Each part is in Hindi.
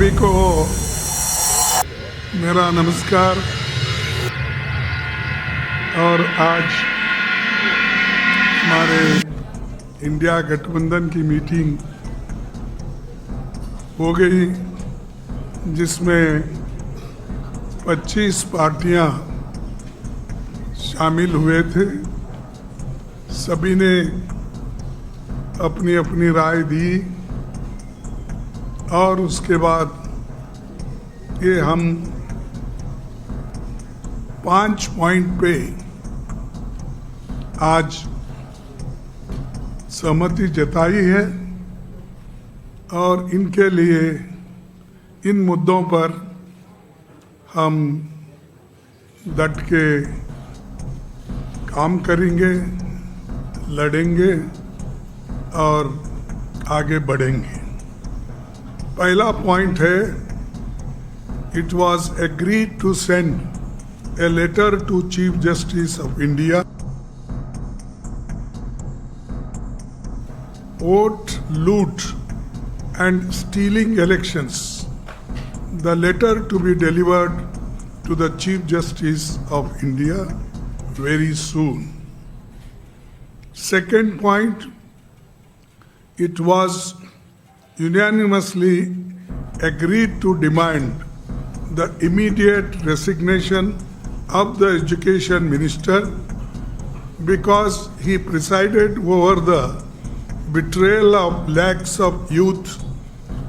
सभी को मेरा नमस्कार। और आज हमारे इंडिया गठबंधन की मीटिंग हो गई, जिसमें 25 पार्टियां शामिल हुए थे। सभी ने अपनी अपनी राय दी और उसके बाद ये हम 5 पॉइंट पे आज सहमति जताई है और इनके लिए इन मुद्दों पर हम डट के काम करेंगे, लड़ेंगे और आगे बढ़ेंगे। पहला पॉइंट है, it was agreed to send a letter to chief justice of India vote loot and stealing elections. The letter to be delivered to the Chief Justice of India very soon. Second point, it was unanimously agreed to demand the immediate resignation of the Education Minister because he presided over the betrayal of lakhs of youth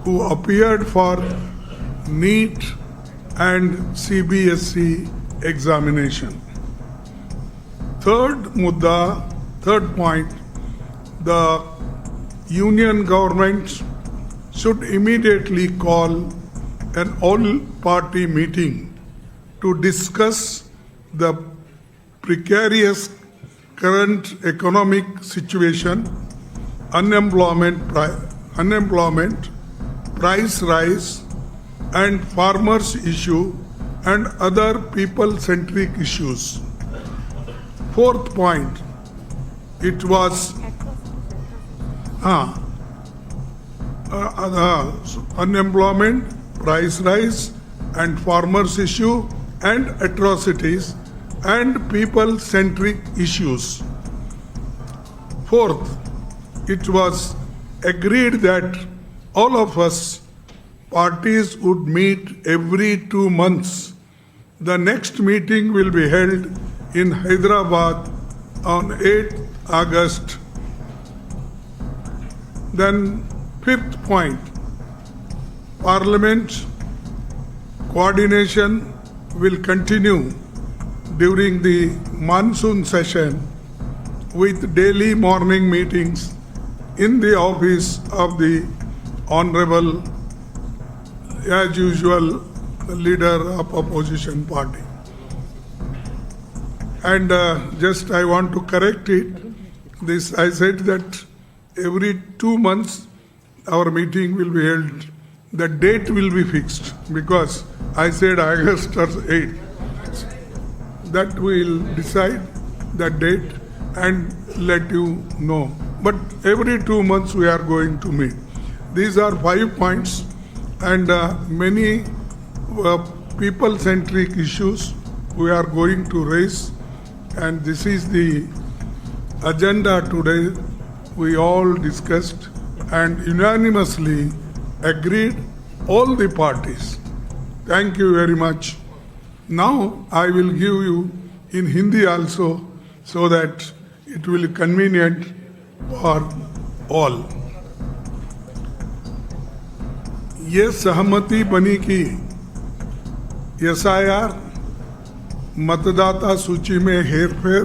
who appeared for NEET and CBSE examination. Third point, the union government should immediately call an all-party meeting to discuss the precarious current economic situation, unemployment, price rise, and farmers' issue and other people-centric issues. Fourth point, it was unemployment, price rise, and farmers' issue and atrocities and people-centric issues. Fourth, it was agreed that all of us parties would meet every 2 months. The next meeting will be held in Hyderabad on 8th August. Then fifth point, Parliament coordination will continue during the monsoon session with daily morning meetings in the office of the Honorable, as usual, leader of opposition party. And just I want to correct it. This I said that every 2 months our meeting will be held. The date will be fixed because I said August or 8th. That we will decide the date and let you know. But every 2 months we are going to meet. These are 5 points and many people-centric issues we are going to raise, and this is the agenda today. We all discussed and unanimously agreed, all the parties. Thank you very much. Now I will give you in Hindi also so that it will be convenient for all. ये सहमति बनी कि SIR, मतदाता सूची में हेरफेर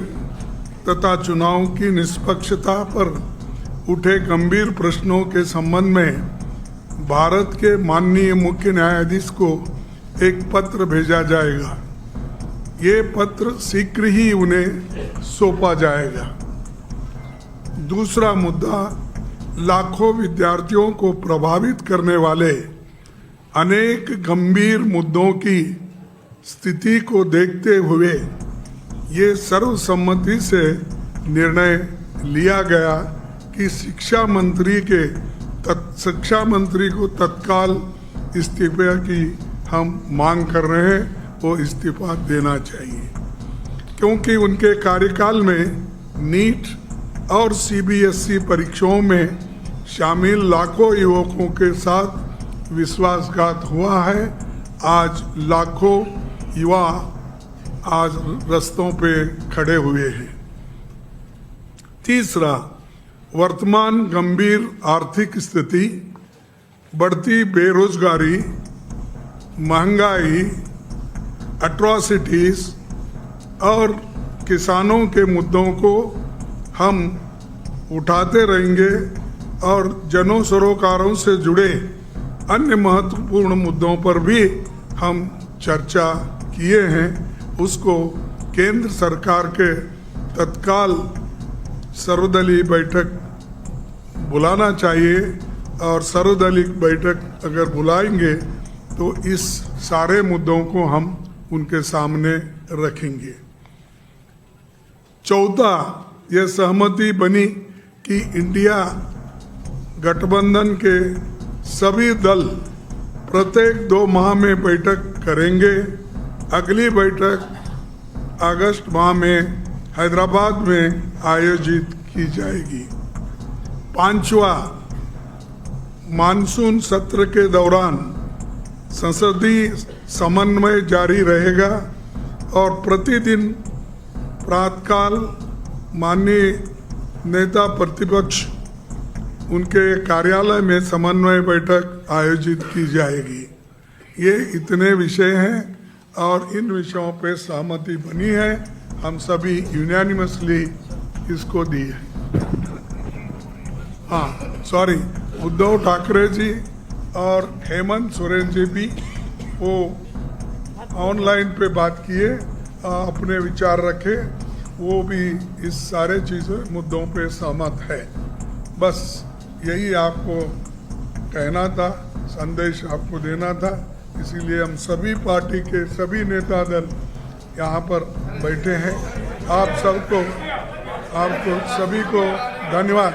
तथा चुनाव की निष्पक्षता पर उठे गंभीर प्रश्नों के संबंध में भारत के माननीय मुख्य न्यायाधीश को एक पत्र भेजा जाएगा। ये पत्र शीघ्र ही उन्हें सौंपा जाएगा। दूसरा मुद्दा, लाखों विद्यार्थियों को प्रभावित करने वाले अनेक गंभीर मुद्दों की स्थिति को देखते हुए ये सर्वसम्मति से निर्णय लिया गया कि शिक्षा मंत्री को तत्काल इस्तीफे की हम मांग कर रहे हैं, वो इस्तीफा देना चाहिए, क्योंकि उनके कार्यकाल में नीट और सीबीएसई परीक्षाओं में शामिल लाखों युवकों के साथ विश्वासघात हुआ है। आज लाखों युवा आज रास्तों पे खड़े हुए हैं। तीसरा, वर्तमान गंभीर आर्थिक स्थिति, बढ़ती बेरोजगारी, महंगाई, एट्रॉसिटीज और किसानों के मुद्दों को हम उठाते रहेंगे और जन सरोकारों से जुड़े अन्य महत्वपूर्ण मुद्दों पर भी हम चर्चा किए हैं। उसको केंद्र सरकार के तत्काल सर्वदलीय बैठक बुलाना चाहिए और सर्वदलीय बैठक अगर बुलाएंगे तो इस सारे मुद्दों को हम उनके सामने रखेंगे। चौथा, यह सहमति बनी कि इंडिया गठबंधन के सभी दल प्रत्येक 2 माह में बैठक करेंगे। अगली बैठक अगस्त माह में हैदराबाद में आयोजित की जाएगी। पांचवा, मानसून सत्र के दौरान संसदीय समन्वय जारी रहेगा और प्रतिदिन प्रातःकाल माननीय नेता प्रतिपक्ष उनके कार्यालय में समन्वय बैठक आयोजित की जाएगी। ये इतने विषय हैं और इन विषयों पे सहमति बनी है। हम सभी यूनानिमसली इसको दी है। हाँ, सॉरी, उद्धव ठाकरे जी और हेमंत सोरेन जी भी वो ऑनलाइन पे बात किए, अपने विचार रखे, वो भी इस सारे चीज़ों मुद्दों पे सहमत है। बस यही आपको कहना था, संदेश आपको देना था। इसीलिए हम सभी पार्टी के सभी नेता दल यहाँ पर बैठे हैं। आपको सभी को धन्यवाद।